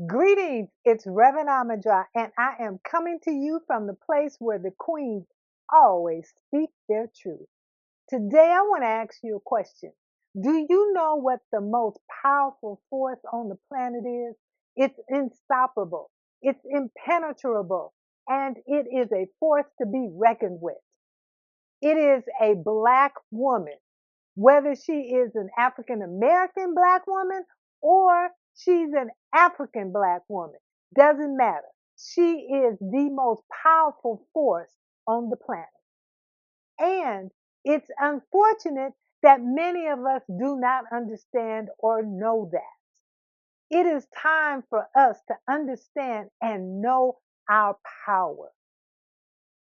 Greetings, it's Reverend Ahmondra, and I am coming to you from the place where the queens always speak their truth. Today, I want to ask you a question. Do you know what the most powerful force on the planet is? It's unstoppable, it's impenetrable, and it is a force to be reckoned with. It is a black woman, whether she is an African American black woman or she's an African black woman, doesn't matter. She is the most powerful force on the planet. And it's unfortunate that many of us do not understand or know that. It is time for us to understand and know our power.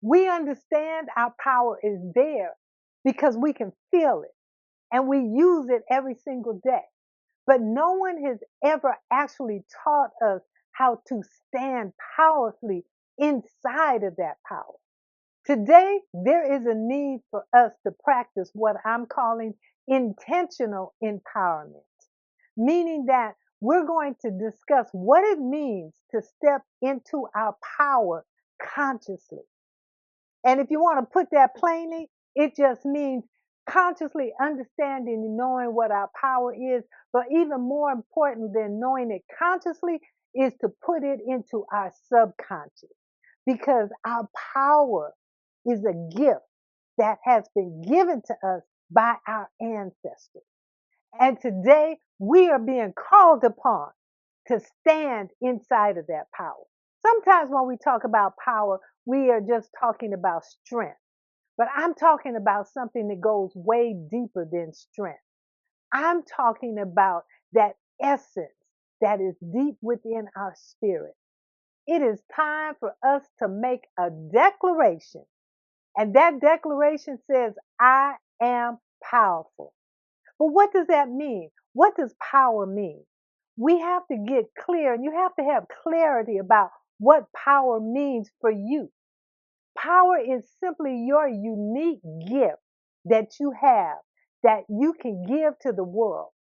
We understand our power is there because we can feel it and we use it every single day. But no one has ever actually taught us how to stand powerfully inside of that power. Today, there is a need for us to practice what I'm calling intentional empowerment, meaning that we're going to discuss what it means to step into our power consciously. And if you want to put that plainly, it just means consciously understanding and knowing what our power is. But even more important than knowing it consciously is to put it into our subconscious because our power is a gift that has been given to us by our ancestors. And today we are being called upon to stand inside of that power. Sometimes when we talk about power, we are just talking about strength. But I'm talking about something that goes way deeper than strength. I'm talking about that essence that is deep within our spirit. It is time for us to make a declaration. And that declaration says, I am powerful. But what does that mean? What does power mean? We have to get clear and you have to have clarity about what power means for you. Power is simply your unique gift that you have that you can give to the world.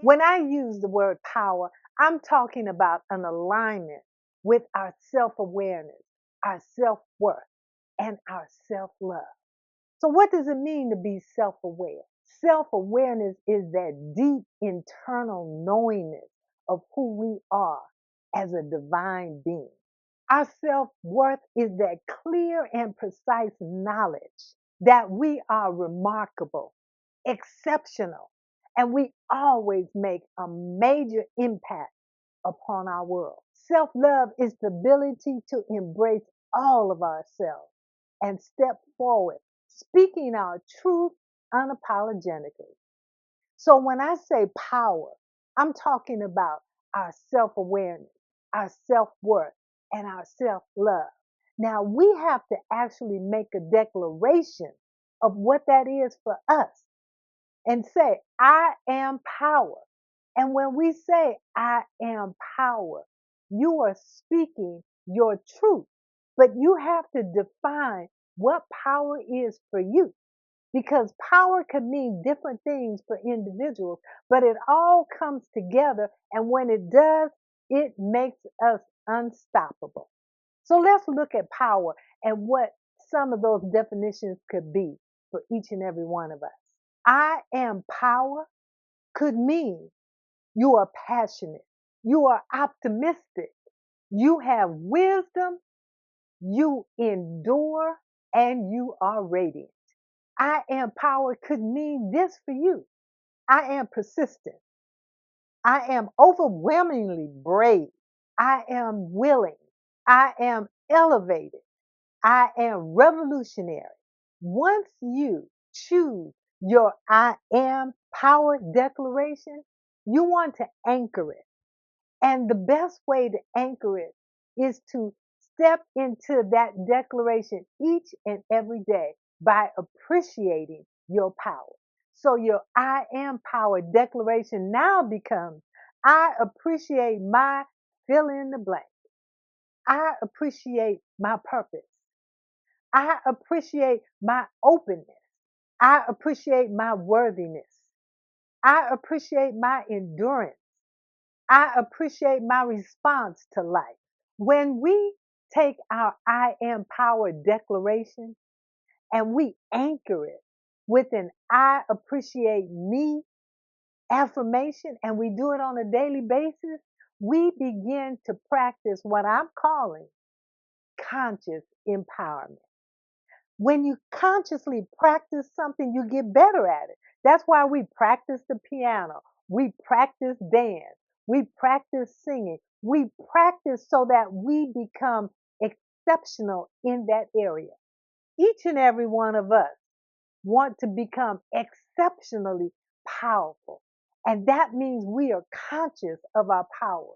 When I use the word power, I'm talking about an alignment with our self awareness, our self worth, and our self love. So, what does it mean to be self aware? Self awareness is that deep internal knowingness of who we are as a divine being. Our self worth is that clear and precise knowledge that we are remarkable, exceptional, and we always make a major impact upon our world. Self love is the ability to embrace all of ourselves and step forward, speaking our truth unapologetically. So when I say power, I'm talking about our self awareness, our self worth, and our self love. Now we have to actually make a declaration of what that is for us and say, I am power. And when we say, I am power, you are speaking your truth. But you have to define what power is for you because power can mean different things for individuals, but it all comes together. And when it does, it makes us unstoppable. So let's look at power and what some of those definitions could be for each and every one of us. I am power could mean you are passionate, you are optimistic, you have wisdom, you endure, and you are radiant. I am power could mean this for you. I am persistent. I am overwhelmingly brave. I am willing. I am elevated. I am revolutionary. Once you choose your I am power declaration, you want to anchor it. And the best way to anchor it is to step into that declaration each and every day by appreciating your power. So your I am power declaration now becomes I appreciate my fill in the blank. I appreciate my purpose. I appreciate my openness. I appreciate my worthiness. I appreciate my endurance. I appreciate my response to life. When we take our I am power declaration and we anchor it with an I appreciate me affirmation and we do it on a daily basis, we begin to practice what I'm calling conscious empowerment. When you consciously practice something, you get better at it. That's why we practice the piano, we practice dance, we practice singing, we practice so that we become exceptional in that area. Each and every one of us want to become exceptionally powerful. And that means we are conscious of our power.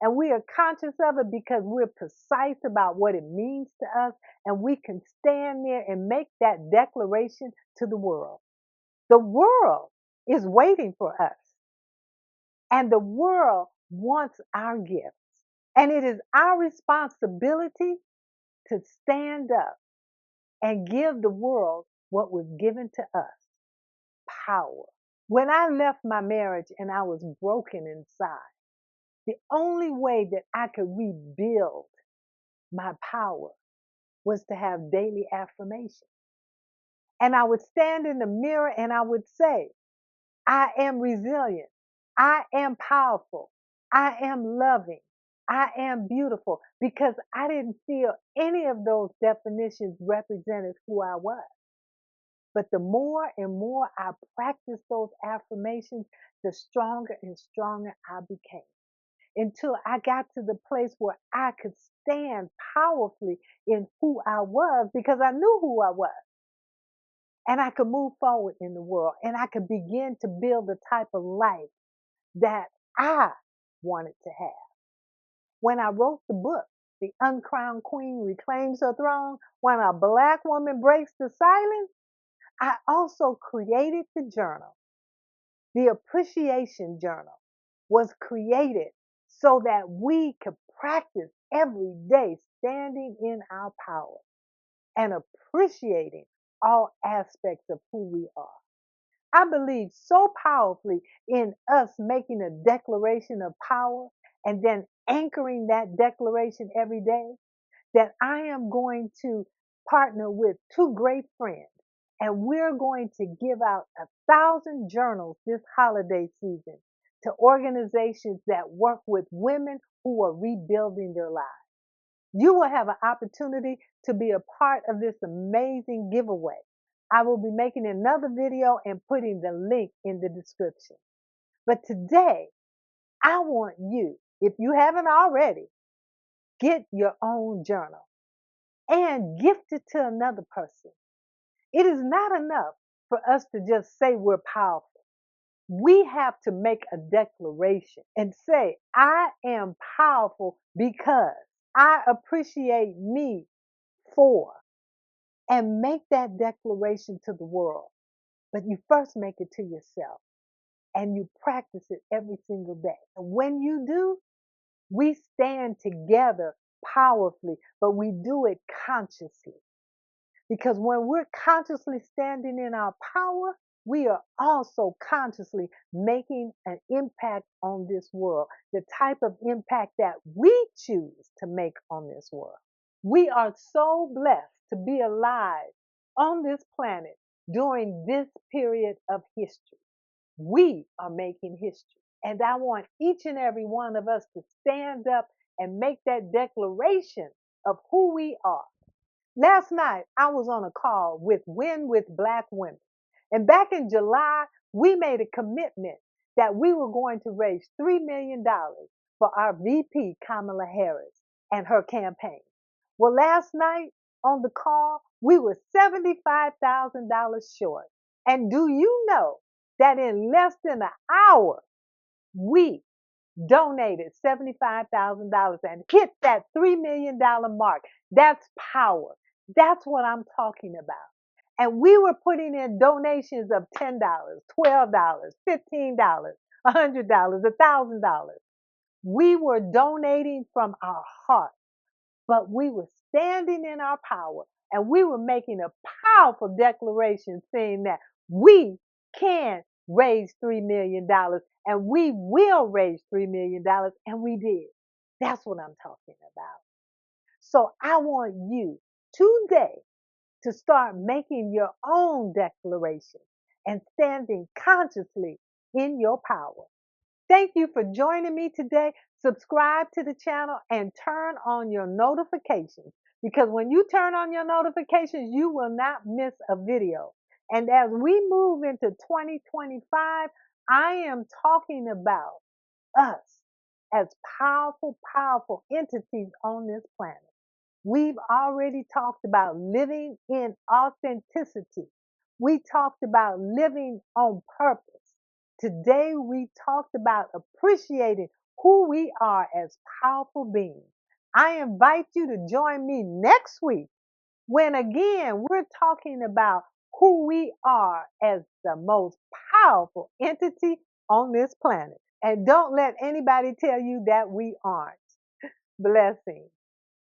And we are conscious of it because we're precise about what it means to us. And we can stand there and make that declaration to the world. The world is waiting for us. And the world wants our gifts. And it is our responsibility to stand up and give the world what was given to us, power. When I left my marriage and I was broken inside, the only way that I could rebuild my power was to have daily affirmation. And I would stand in the mirror and I would say, I am resilient. I am powerful. I am loving. I am beautiful, because I didn't feel any of those definitions represented who I was. But the more and more I practiced those affirmations, the stronger and stronger I became, until I got to the place where I could stand powerfully in who I was, because I knew who I was. And I could move forward in the world, and I could begin to build the type of life that I wanted to have. When I wrote the book, The Uncrowned Queen Reclaims Her Throne, when a Black woman breaks the silence, I also created the journal. The Appreciation Journal was created so that we could practice every day standing in our power and appreciating all aspects of who we are. I believe so powerfully in us making a declaration of power and then anchoring that declaration every day that I am going to partner with two great friends, and we're going to give out 1,000 journals this holiday season to organizations that work with women who are rebuilding their lives. You will have an opportunity to be a part of this amazing giveaway. I will be making another video and putting the link in the description. But today, I want you, if you haven't already, get your own journal and gift it to another person. It is not enough for us to just say we're powerful. We have to make a declaration and say, I am powerful because I appreciate me for, and make that declaration to the world. But you first make it to yourself and you practice it every single day. And when you do, we stand together powerfully, but we do it consciously. Because when we're consciously standing in our power, we are also consciously making an impact on this world, the type of impact that we choose to make on this world. We are so blessed to be alive on this planet during this period of history. We are making history. And I want each and every one of us to stand up and make that declaration of who we are. Last night, I was on a call with Win with Black Women. And back in July, we made a commitment that we were going to raise $3 million for our VP, Kamala Harris, and her campaign. Well, last night on the call, we were $75,000 short. And do you know that in less than an hour, we donated $75,000 and hit that $3 million mark? That's power. That's what I'm talking about. And we were putting in donations of $10, $12, $15, $100, $1,000. We were donating from our heart, but we were standing in our power, and we were making a powerful declaration saying that we can raise $3 million, and we will raise $3 million, and we did. That's what I'm talking about. So I want you today to start making your own declaration and standing consciously in your power. Thank you for joining me today. Subscribe to the channel and turn on your notifications, because when you turn on your notifications, you will not miss a video. And as we move into 2025, I am talking about us as powerful, powerful entities on this planet. We've already talked about living in authenticity. We talked about living on purpose. Today, we talked about appreciating who we are as powerful beings. I invite you to join me next week when again we're talking about who we are as the most powerful entity on this planet. And don't let anybody tell you that we aren't. Blessings.